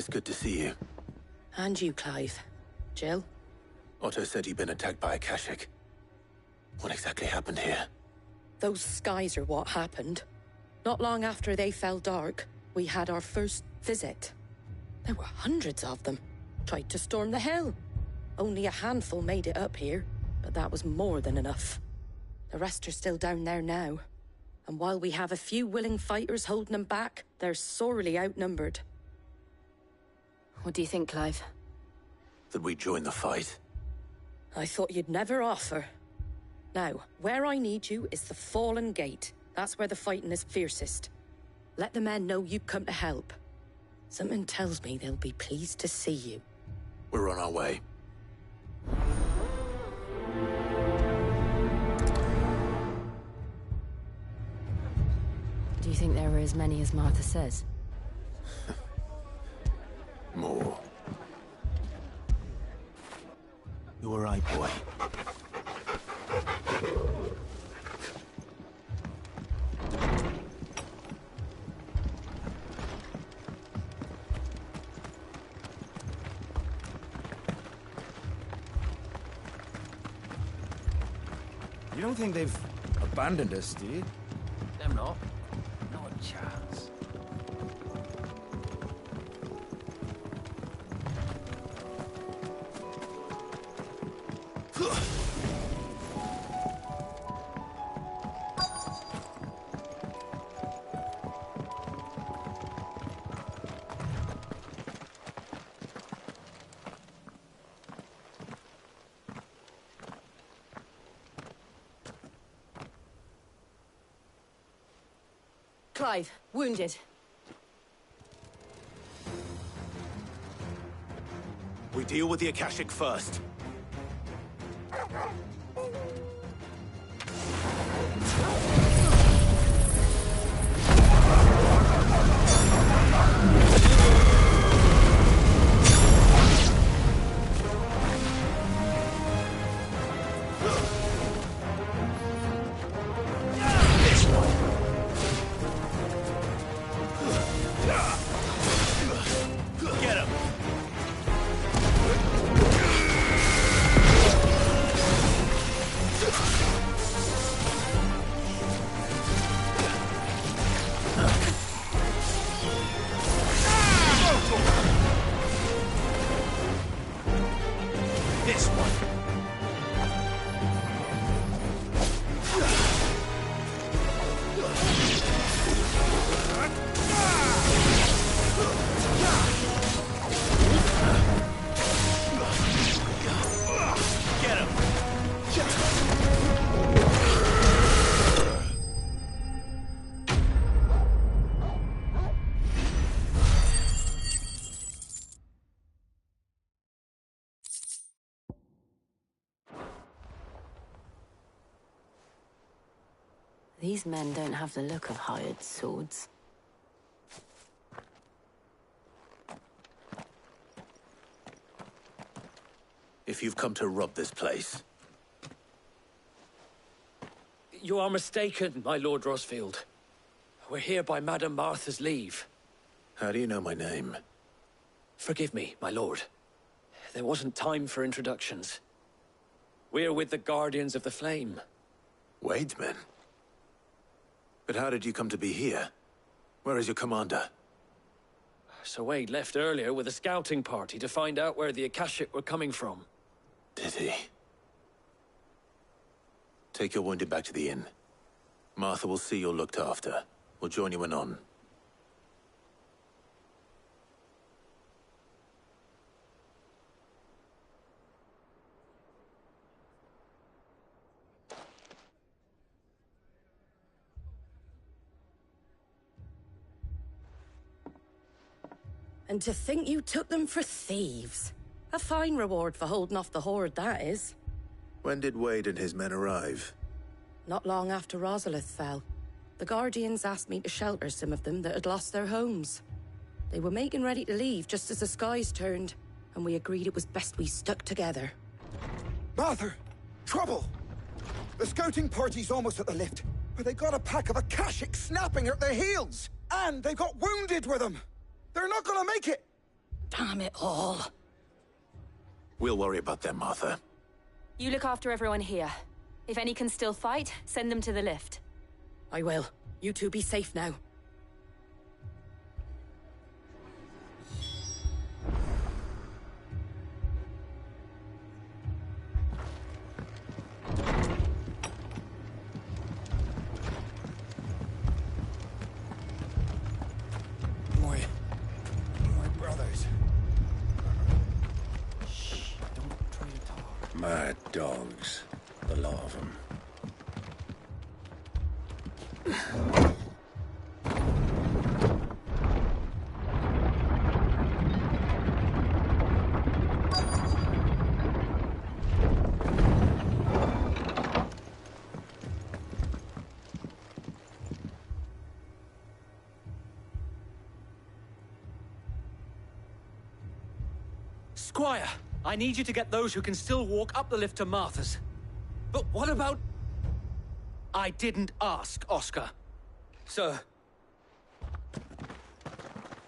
It's good to see you. And you, Clive. Jill? Otto said you'd been attacked by a Kashik. What exactly happened here? Those skies are what happened. Not long after they fell dark, we had our first visit. There were hundreds of them. Tried to storm the hill. Only a handful made it up here, but that was more than enough. The rest are still down there now. And while we have a few willing fighters holding them back, they're sorely outnumbered. What do you think, Clive? That we join the fight? I thought you'd never offer. Now, where I need you is the Fallen Gate. That's where the fighting is fiercest. Let the men know you've come to help. Something tells me they'll be pleased to see you. We're on our way. Do you think there were as many as Martha says? More. You all right, boy? You don't think they've abandoned us, do you? Them not. Not a chance. Clive, wounded. We deal with the Akashic first. These men don't have the look of hired swords. If you've come to rob this place. You are mistaken, my Lord Rosfield. We're here by Madame Martha's leave. How do you know my name? Forgive me, my lord. There wasn't time for introductions. We're with the Guardians of the Flame. Wade's men? But how did you come to be here? Where is your commander? Sir Wade left earlier with a scouting party to find out where the Akashic were coming from. Did he? Take your wounded back to the inn. Martha will see you're looked after. We'll join you anon. And to think you took them for thieves. A fine reward for holding off the horde, that is. When did Wade and his men arrive? Not long after Rosalith fell. The Guardians asked me to shelter some of them that had lost their homes. They were making ready to leave just as the skies turned, and we agreed it was best we stuck together. Martha! Trouble! The scouting party's almost at the lift, but they got a pack of Akashic snapping at their heels! And they've got wounded with them! They're not gonna make it! Damn it all. We'll worry about them, Martha. You look after everyone here. If any can still fight, send them to the lift. I will. You two be safe now. My brothers. Shh, don't try to talk. Mad dogs. The lot of them. Squire, I need you to get those who can still walk up the lift to Martha's. But what about... I didn't ask, Oscar. Sir.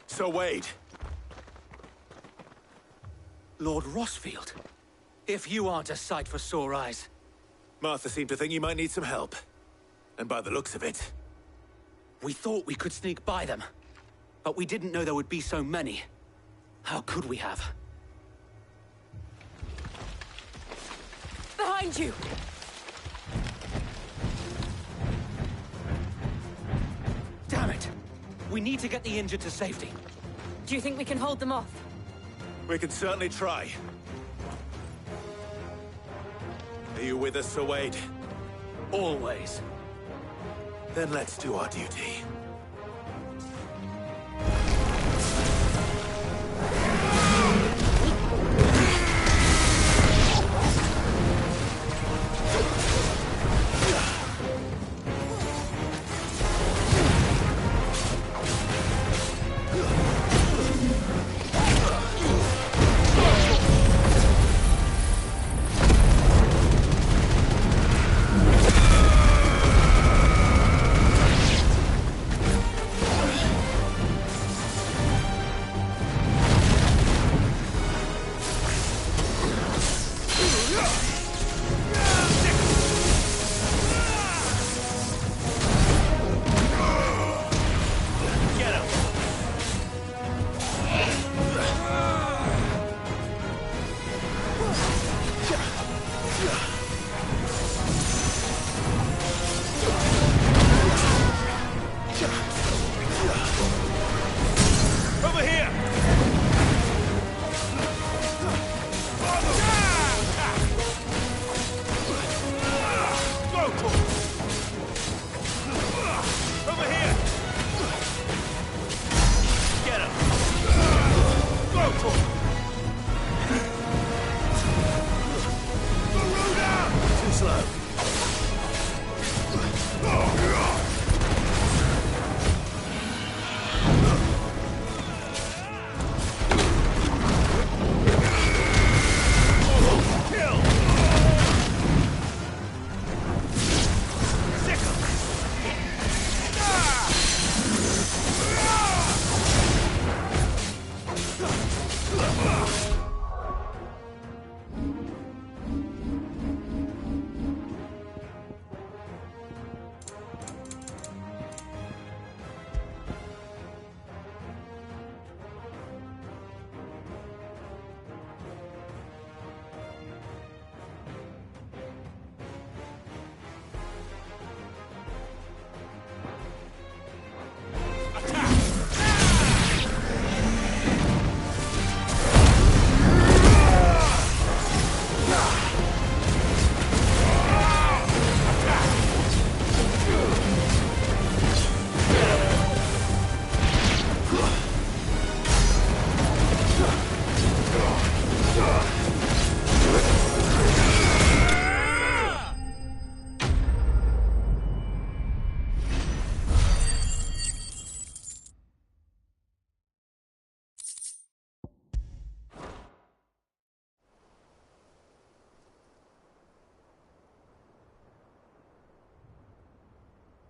So Wade. Lord Rossfield. If you aren't a sight for sore eyes. Martha seemed to think you might need some help. And by the looks of it... We thought we could sneak by them. But we didn't know there would be so many. How could we have? Behind you! Damn it! We need to get the injured to safety. Do you think we can hold them off? We can certainly try. Are you with us, Sir Wade? Always. Then let's do our duty.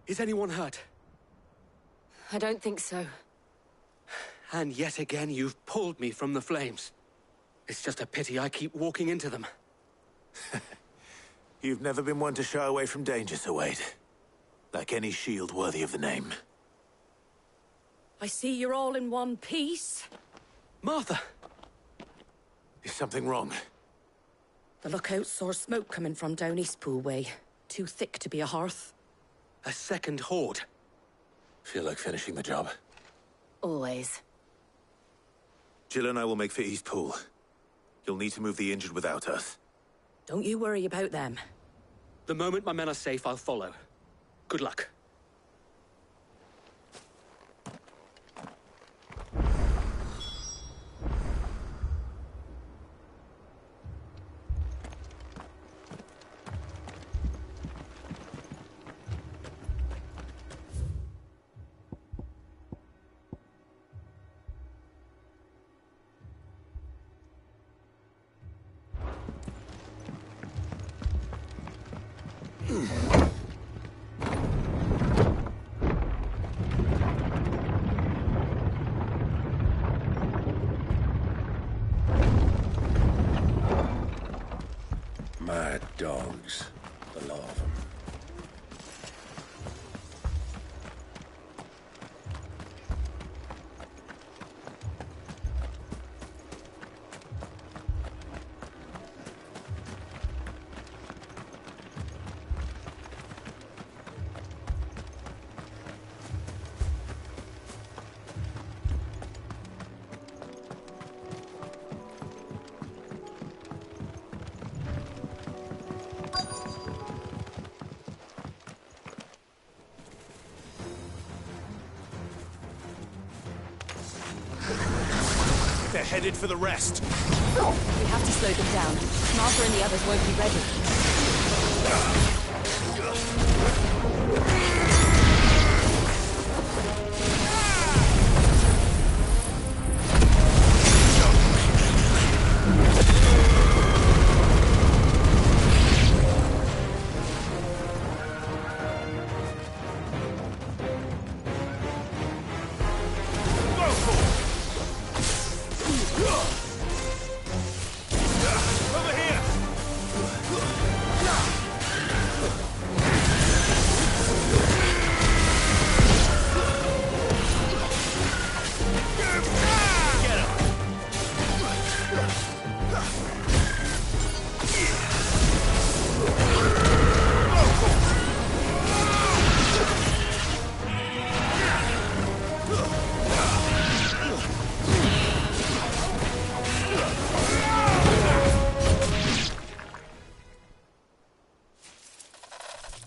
Is anyone hurt? I don't think so. And yet again, you've pulled me from the flames. It's just a pity I keep walking into them. You've never been one to shy away from danger, Sir Wade. Like any shield worthy of the name. I see you're all in one piece. Martha! Is something wrong? The lookout saw smoke coming from down Eastpool way. Too thick to be a hearth. A second horde. Feel like finishing the job? Always. Jill and I will make for Eastpool. You'll need to move the injured without us. Don't you worry about them. The moment my men are safe, I'll follow. Good luck. Mad dogs. The lot of them. They're headed for the rest. We have to slow them down. Martha and the others won't be ready.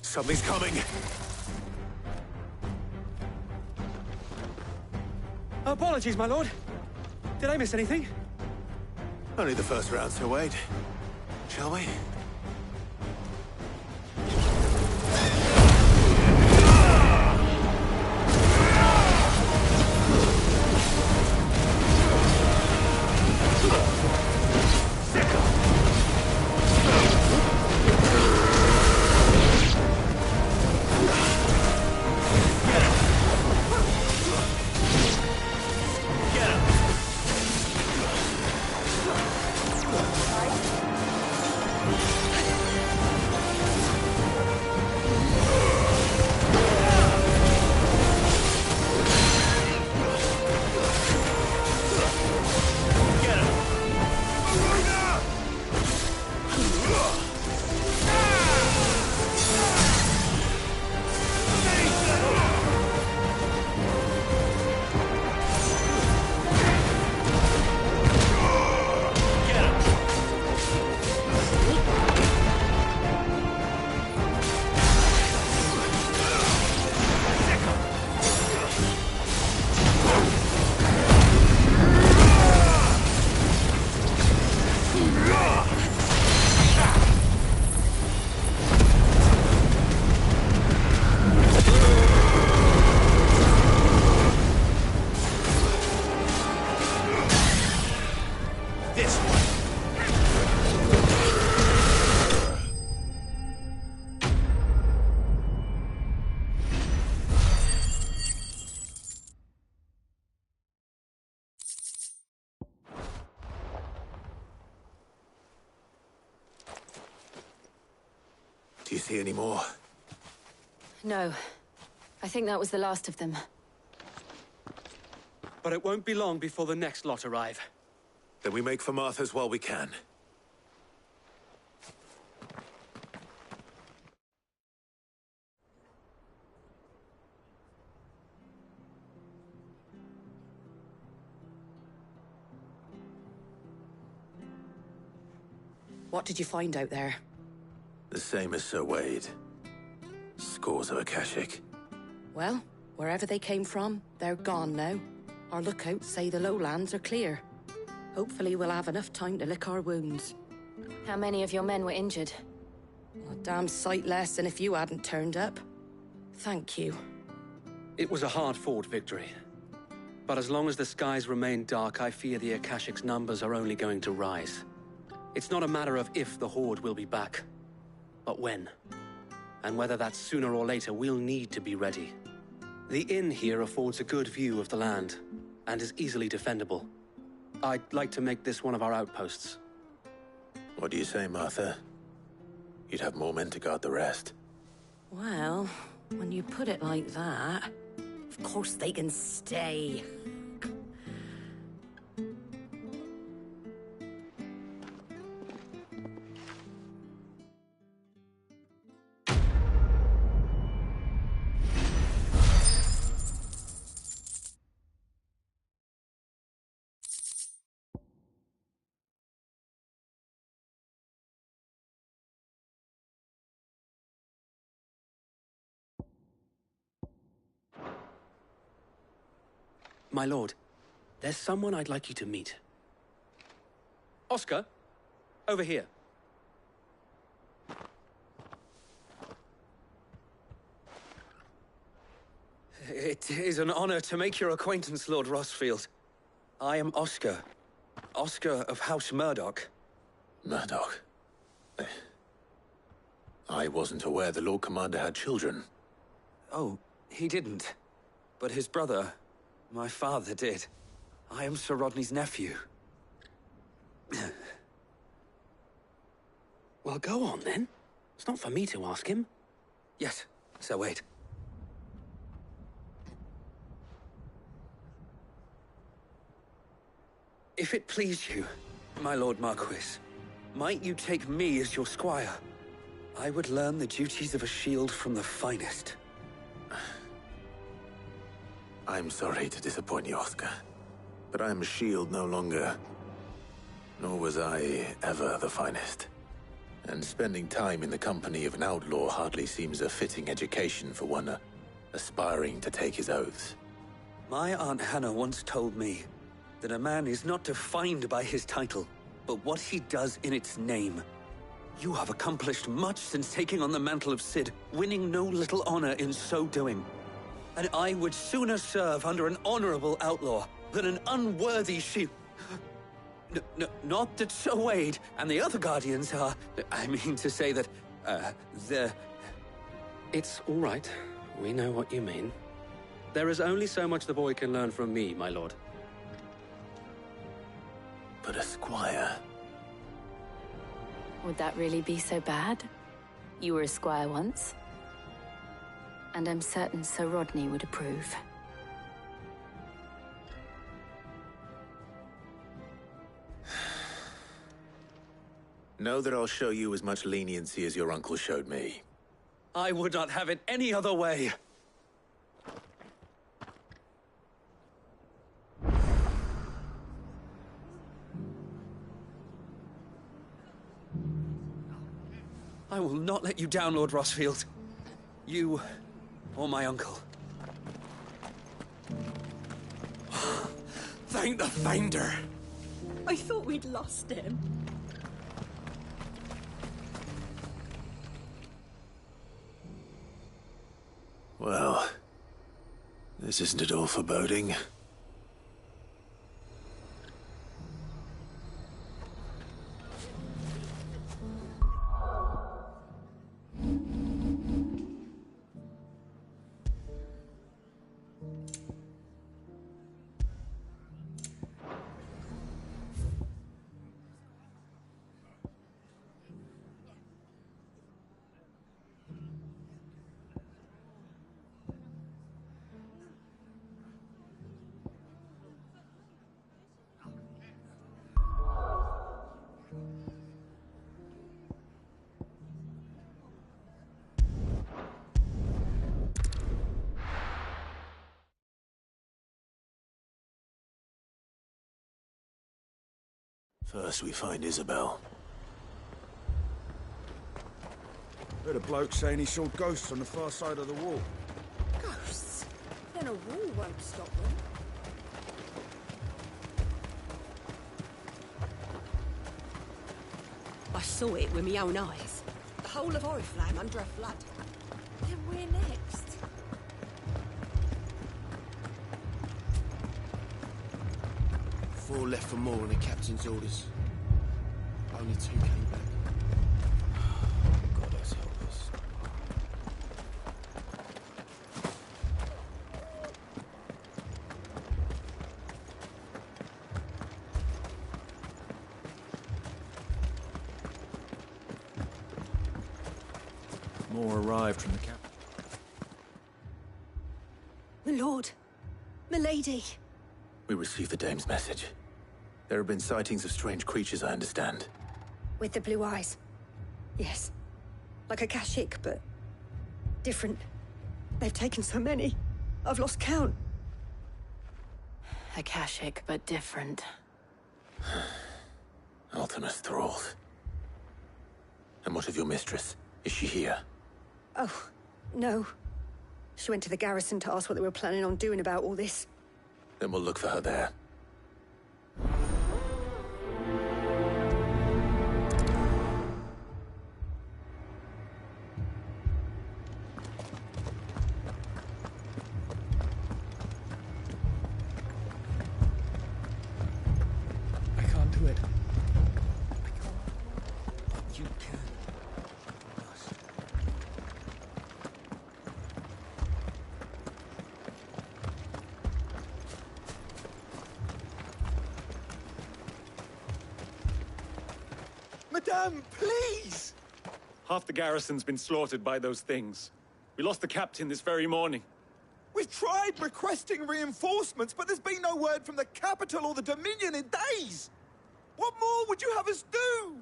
Something's coming. Apologies, my lord. Did I miss anything? Only the first round, Sir Wade. Shall we? you see any more? No. I think that was the last of them. But it won't be long before the next lot arrive. Then we make for Martha's while we can. What did you find out there? The same as Sir Wade. Scores of Akashic. Well, wherever they came from, they're gone now. Our lookouts say the lowlands are clear. Hopefully we'll have enough time to lick our wounds. How many of your men were injured? A damn sight less than if you hadn't turned up. Thank you. It was a hard-fought victory. But as long as the skies remain dark, I fear the Akashic's numbers are only going to rise. It's not a matter of if the Horde will be back, but when. And whether that's sooner or later, we'll need to be ready. The inn here affords a good view of the land, and is easily defendable. I'd like to make this one of our outposts. What do you say, Martha? You'd have more men to guard the rest. Well, when you put it like that, of course they can stay. My lord, there's someone I'd like you to meet. Oscar, over here. It is an honor to make your acquaintance, Lord Rossfield. I am Oscar. Oscar of House Murdoch. Murdoch? I wasn't aware the Lord Commander had children. Oh, he didn't. But his brother, my father, did. I am Sir Rodney's nephew. Well, go on, then. It's not for me to ask him. Yes, Sir Wade. If it please you, my Lord Marquis, might you take me as your squire? I would learn the duties of a shield from the finest. I'm sorry to disappoint you, Oscar. But I'm a shield no longer. Nor was I ever the finest. And spending time in the company of an outlaw hardly seems a fitting education for one aspiring to take his oaths. My Aunt Hannah once told me that a man is not defined by his title, but what he does in its name. You have accomplished much since taking on the mantle of Cid, winning no little honor in so doing. And I would sooner serve under an honorable outlaw than an unworthy shield. Not that Sir Wade and the other Guardians are... I mean to say that, they're... It's all right. We know what you mean. There is only so much the boy can learn from me, my lord. But a squire... Would that really be so bad? You were a squire once. And I'm certain Sir Rodney would approve. Know that I'll show you as much leniency as your uncle showed me. I would not have it any other way. I will not let you down, Lord Rossfield. You, or my uncle. Thank the Finder! I thought we'd lost him. Well, this isn't at all foreboding. First we find Isabel. Heard a bloke saying he saw ghosts on the far side of the wall. Ghosts? Then a wall won't stop them. I saw it with my own eyes. The whole of Oriflamme under a flood. Then we're next. Four left for more on the captain's orders. Only 2 came back. God has helped us. More arrived from the camp. My lord. My lady. We received the dame's message. There have been sightings of strange creatures, I understand. With the blue eyes. Yes. Like a Kashik, but different. They've taken so many. I've lost count. Akashic, but different. Ultimus thralls. And what of your mistress? Is she here? Oh, no. She went to the garrison to ask what they were planning on doing about all this. Then we'll look for her there. I can't do it. You can. Madame, please! Half the garrison's been slaughtered by those things. We lost the captain this very morning. We've tried requesting reinforcements, but there's been no word from the capital or the Dominion in days! What more would you have us do?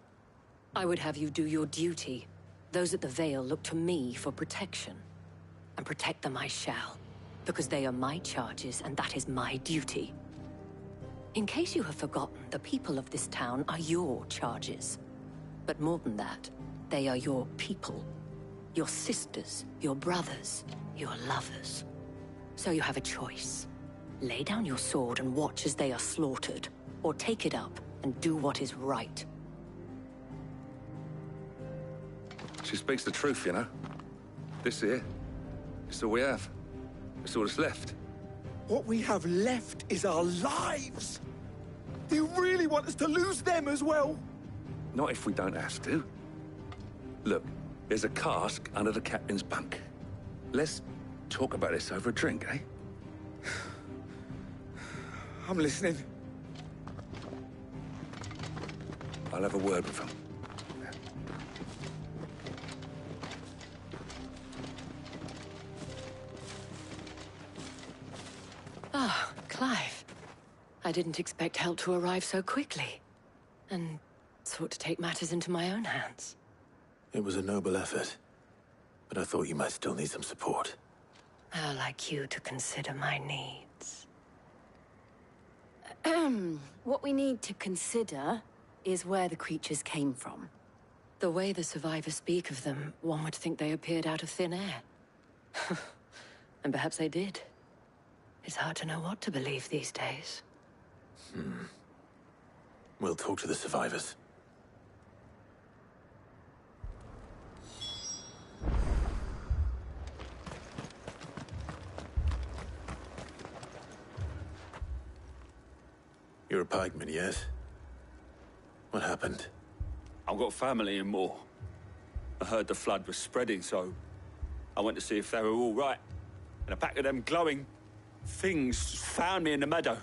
I would have you do your duty. Those at the Vale look to me for protection. And protect them I shall. Because they are my charges, and that is my duty. In case you have forgotten, the people of this town are your charges. But more than that, they are your people. Your sisters, your brothers, your lovers. So you have a choice. Lay down your sword and watch as they are slaughtered, or take it up and do what is right. She speaks the truth, you know. This here, it's all we have. It's all that's left. What we have left is our lives! Do you really want us to lose them as well? Not if we don't have to. Look, there's a cask under the captain's bunk. Let's talk about this over a drink, eh? I'm listening. I'll have a word with him. Ah, Clive. I didn't expect help to arrive so quickly. And sought to take matters into my own hands. It was a noble effort. But I thought you might still need some support. I'd like you to consider my needs. What we need to consider is where the creatures came from. The way the survivors speak of them, one would think they appeared out of thin air. And perhaps they did. It's hard to know what to believe these days. We'll talk to the survivors. You're a pikeman, yes? What happened? I've got family in Moor. I heard the flood was spreading, so I went to see if they were all right. And a pack of them glowing things found me in the meadow.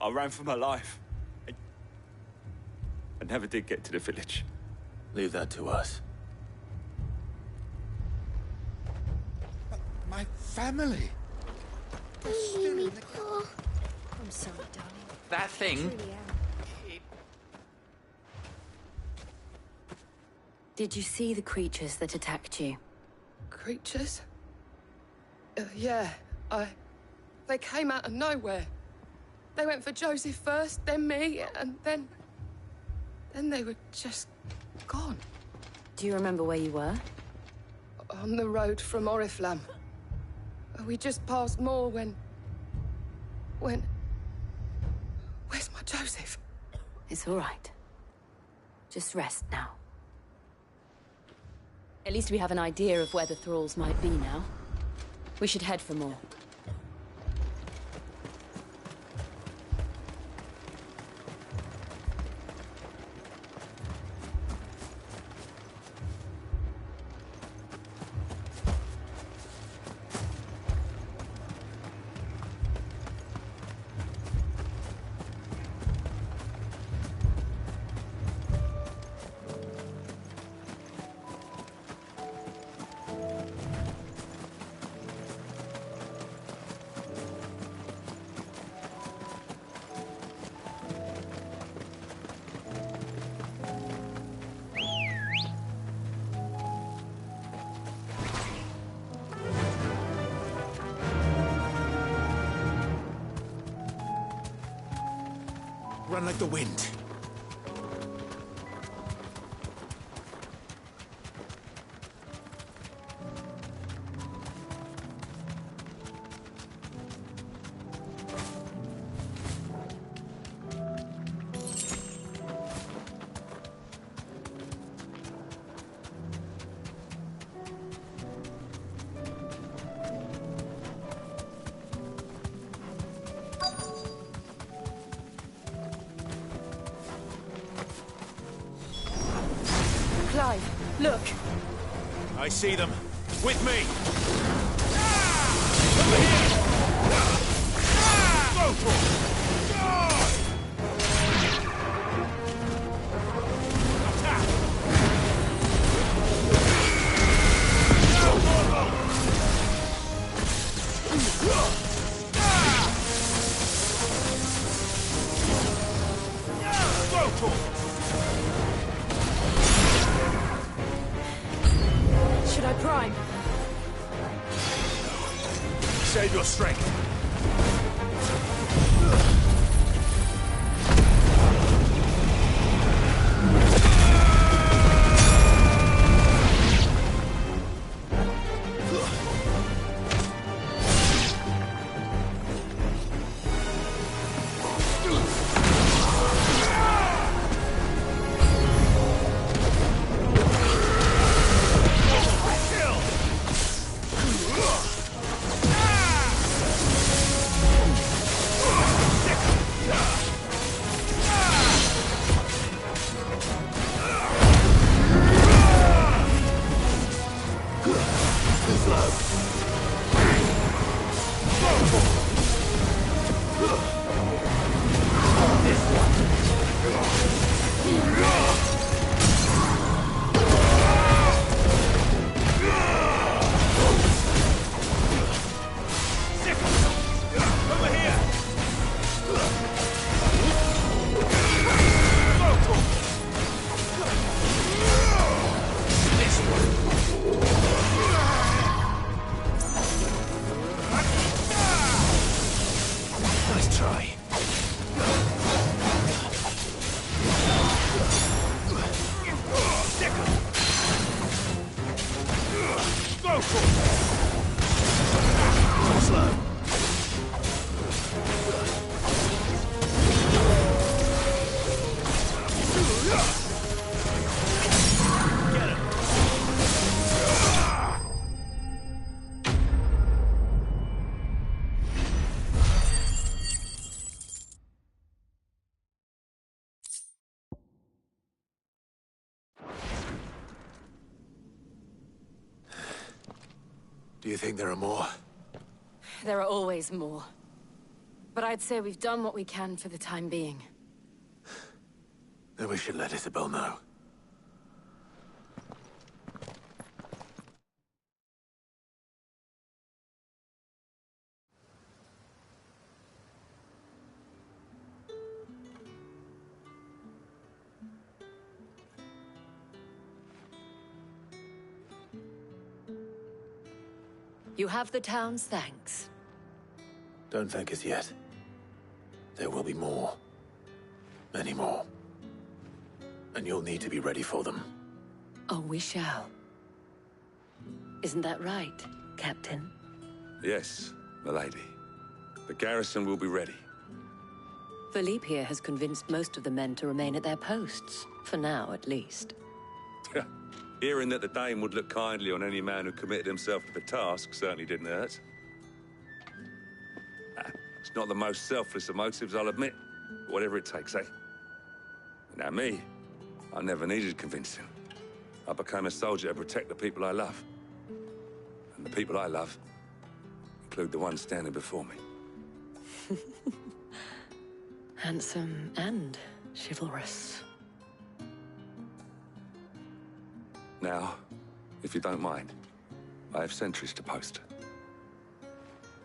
I ran for my life. I never did get to the village. Leave that to us. My family? I'm sorry, darling. That thing? Truly am. Did you see the creatures that attacked you? Creatures? Yeah, they came out of nowhere. They went for Joseph first, then me, and then they were just gone. Do you remember where you were? On the road from Oriflamme. We just passed Moor when... Where's my Joseph? It's all right. Just rest now. At least we have an idea of where the thralls might be now. We should head for more. Run like the wind. Clive, look. I see them. With me! Go for it! Should I prime? Save your strength. Do you think there are more? There are always more. But I'd say we've done what we can for the time being. Then we should let Isabel know. You have the town's thanks. Don't thank us yet. There will be more. Many more. And you'll need to be ready for them. Oh, we shall. Isn't that right, Captain? Yes, milady. The garrison will be ready. Philippe here has convinced most of the men to remain at their posts. For now, at least. Hearing that the Dane would look kindly on any man who committed himself to the task certainly didn't hurt. It's not the most selfless of motives, I'll admit. But whatever it takes, eh? Now me, I never needed convincing. I became a soldier to protect the people I love. And the people I love include the ones standing before me. Handsome and chivalrous. Now, if you don't mind, I have sentries to post.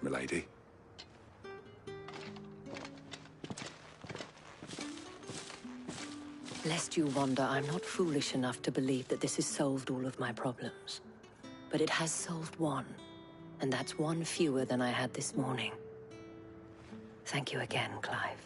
Milady. Lest you wonder, I'm not foolish enough to believe that this has solved all of my problems. But it has solved one, and that's one fewer than I had this morning. Thank you again, Clive.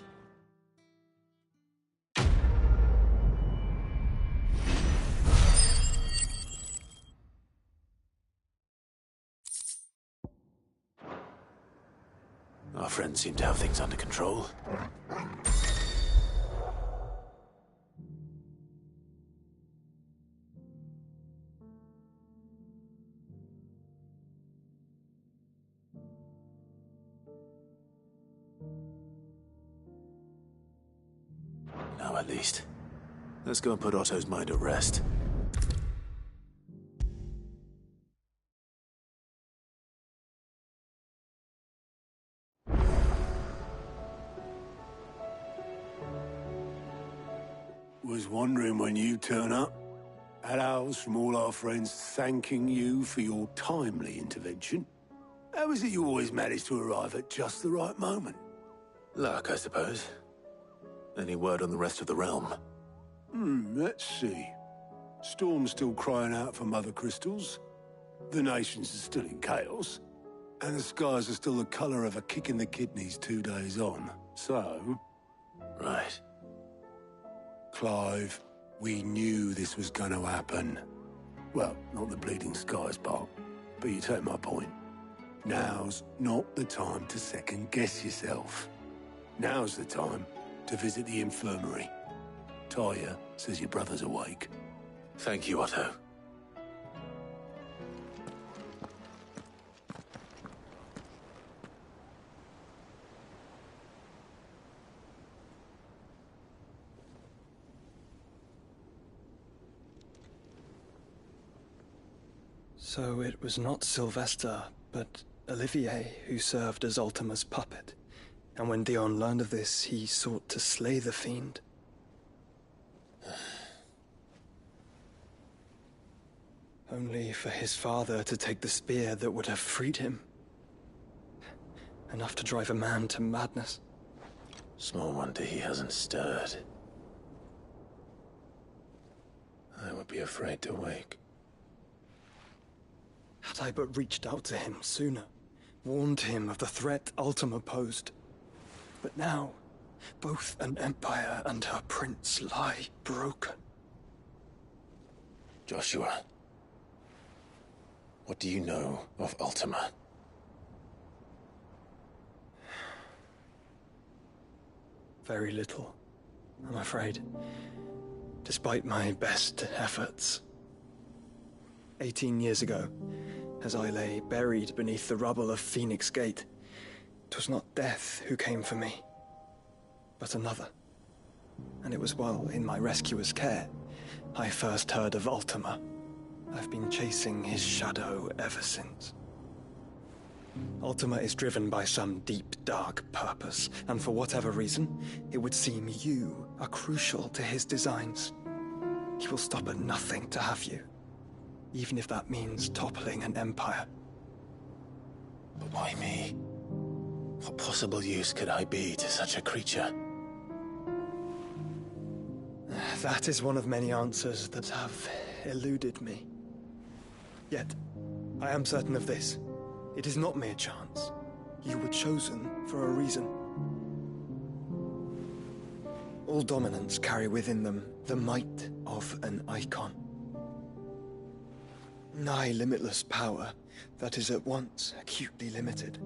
Our friends seem to have things under control. Now at least. Let's go and put Otto's mind at rest. Was wondering when you turn up. Had owls from all our friends thanking you for your timely intervention. How is it you always manage to arrive at just the right moment? Luck, I suppose. Any word on the rest of the realm? Let's see. Storm's still crying out for mother crystals. The nations are still in chaos. And the skies are still the colour of a kick in the kidneys 2 days on. So... Right. Clive, we knew this was going to happen. Well, not the bleeding skies part, but you take my point. Now's not the time to second-guess yourself. Now's the time to visit the infirmary. Talia says your brother's awake. Thank you, Otto. So it was not Sylvester, but Olivier who served as Ultima's puppet. And when Dion learned of this, he sought to slay the fiend. Only for his father to take the spear that would have freed him. Enough to drive a man to madness. Small wonder he hasn't stirred. I would be afraid to wake. Had I but reached out to him sooner, warned him of the threat Ultima posed. But now, both an empire and her prince lie broken. Joshua, what do you know of Ultima? Very little, I'm afraid. Despite my best efforts. 18 years ago, as I lay buried beneath the rubble of Phoenix Gate, 'twas not death who came for me, but another. And it was while in my rescuer's care, I first heard of Ultima. I've been chasing his shadow ever since. Ultima is driven by some deep, dark purpose, and for whatever reason, it would seem you are crucial to his designs. He will stop at nothing to have you, even if that means toppling an empire. But why me? What possible use could I be to such a creature? That is one of many answers that have eluded me. Yet, I am certain of this. It is not mere chance. You were chosen for a reason. All dominants carry within them the might of an icon. Nigh limitless power that is at once acutely limited.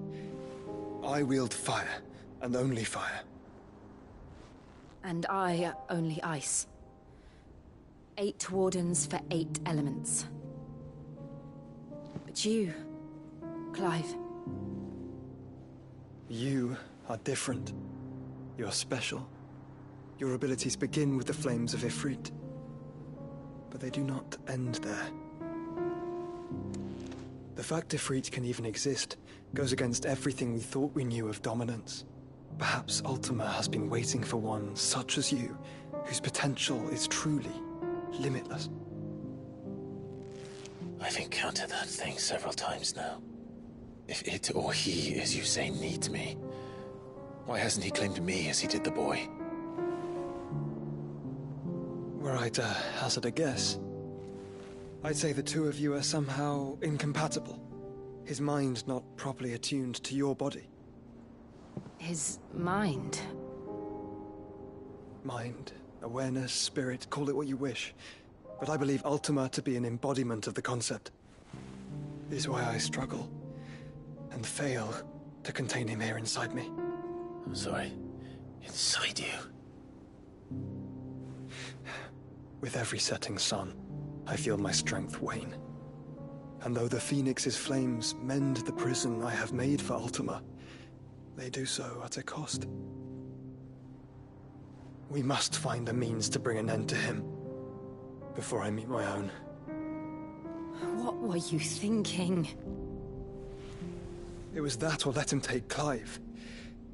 I wield fire, and only fire. And I only ice. 8 wardens for 8 elements. But you, Clive. You are different. You're special. Your abilities begin with the flames of Ifrit. But they do not end there. The fact Ifrit can even exist goes against everything we thought we knew of dominance. Perhaps Ultima has been waiting for one such as you, whose potential is truly limitless. I've encountered that thing several times now. If it or he, as you say, needs me, why hasn't he claimed me as he did the boy? Were I to hazard a guess, I'd say the two of you are somehow incompatible. His mind not properly attuned to your body. His mind? Mind, awareness, spirit, call it what you wish. But I believe Ultima to be an embodiment of the concept. This is why I struggle and fail to contain him here inside me. I'm sorry. Inside you? With every setting sun, I feel my strength wane. And though the Phoenix's flames mend the prison I have made for Ultima, they do so at a cost. We must find a means to bring an end to him before I meet my own. What were you thinking? It was that or let him take Clive.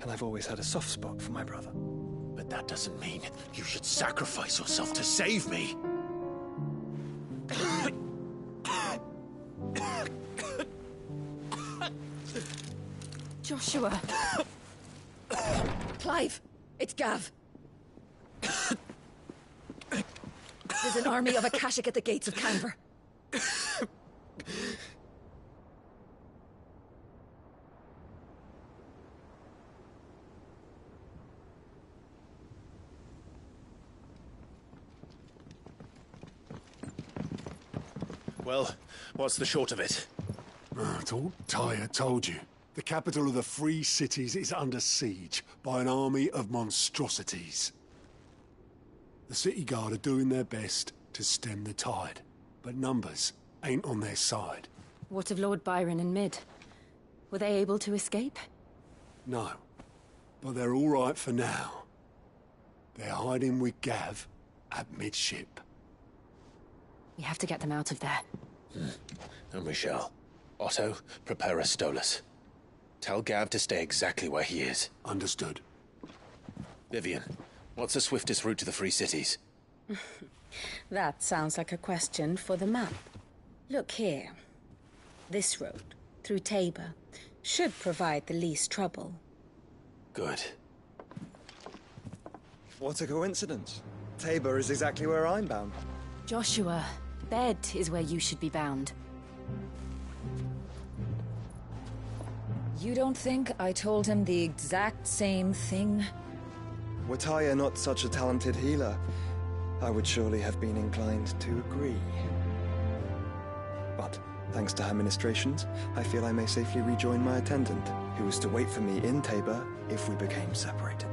And I've always had a soft spot for my brother. But that doesn't mean you should sacrifice yourself to save me. Joshua! Clive! It's Gav! There's an army of Akashic at the gates of Canver. Well, what's the short of it? I thought Tyre told you. The capital of the Free Cities is under siege by an army of monstrosities. The City Guard are doing their best to stem the tide, but numbers ain't on their side. What of Lord Byron and Mid? Were they able to escape? No, but they're all right for now. They're hiding with Gav at midship. We have to get them out of there. And we shall. Otto, prepare a Stolas. Tell Gav to stay exactly where he is. Understood. Vivian, what's the swiftest route to the Free Cities? That sounds like a question for the map. Look here. This road, through Tabor, should provide the least trouble. Good. What a coincidence. Tabor is exactly where I'm bound. Joshua, bed is where you should be bound. You don't think I told him the exact same thing? Were Tyre not such a talented healer, I would surely have been inclined to agree. But, thanks to her ministrations, I feel I may safely rejoin my attendant, who was to wait for me in Tabor if we became separated.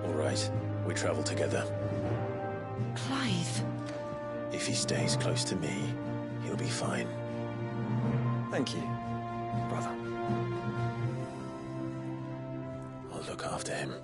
All right, we travel together. Clive! If he stays close to me, he'll be fine. Thank you, brother. I'll look after him.